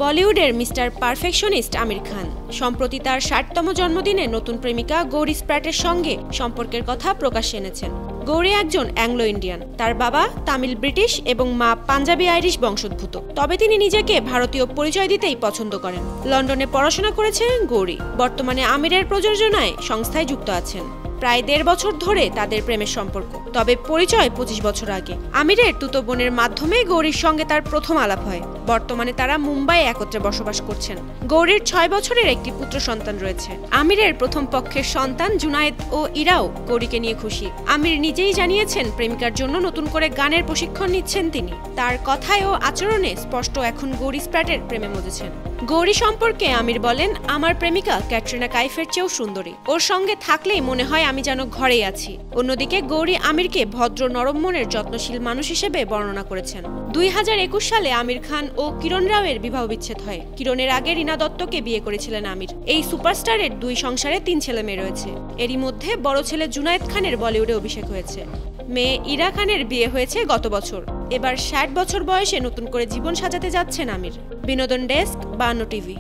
বলিউডের mister perfectionist Aamir Khan সম্প্রতি তার ৬০তম জন্মদিনে নতুন প্রেমিকা গৌরি স্প্র্যাটের সঙ্গে সম্পর্কের কথা প্রকাশ্যে এনেছেন। গৌরি একজন অ্যাংলো ইন্ডিয়ান, তার বাবা তামিল ব্রিটিশ এবং মা পাঞ্জাবি আইরিশ বংশোদ্ভূত। তবে তিনি নিজেকে ভারতীয় পরিচয় দিতেই পছন্দ করেন। লন্ডনে পড়াশোনা করেছেন গৌরি, বর্তমানে আমিরের প্রযোজনায় সংস্থায় যুক্ত আছেন। প্রায় ১.৫ বছর ধরে তাদের প্রেমের সম্পর্ক, তবে পরিচয় ২৫ বছর আগে। আমিরের তুতো বোনের মাধ্যমে গৌরির সঙ্গে তার প্রথম আলাপ হয়। বর্তমানে তারা মুম্বাইয়ে একত্রে বসবাস করছেন। গৌরির ৬ বছরের একটি পুত্র সন্তান রয়েছে। আমিরের প্রথম পক্ষের সন্তান জুনায়েদ ও ইরাও গৌরিকে নিয়ে খুশি। আমির নিজেই জানিয়েছেন প্রেমিকার জন্য নতুন করে গানের প্রশিক্ষণ নিচ্ছেন তিনি। তার কথায় ও আচরণে স্পষ্ট এখন গৌরি স্প্র্যাটের প্রেমে মজেছেন। গৌরি সম্পর্কে আমির বলেন, আমার প্রেমিকা ক্যাটরিনা কাইফের চেয়েও সুন্দরী। ওর সঙ্গে থাকলেই মনে হয় আমি যেন ঘরেই আছি। অন্যদিকে গৌরি আমিরকে ভদ্র নরম মনের যত্নশীল মানুষ হিসেবে বর্ণনা করেছেন। ২০২১ সালে আমির খান ও কিরণ রাওয়ের বিবাহ বিচ্ছেদ হয়। কিরণের আগে রীনা দত্তকে বিয়ে করেছিলেন আমির। এই সুপারস্টারের ২ সংসারে ৩ ছেলে মেয়ে রয়েছে। এরই মধ্যে বড় ছেলে জুনায়েদ খানের বলিউডে অভিষেক হয়েছে। মেয়ে ইরা খানের বিয়ে হয়েছে গত বছর। এবার ৬০ বছর বয়সে নতুন করে জীবন সাজাতে যাচ্ছেন আমির। বিনোদন ডেস্ক, ৫২ টিভি।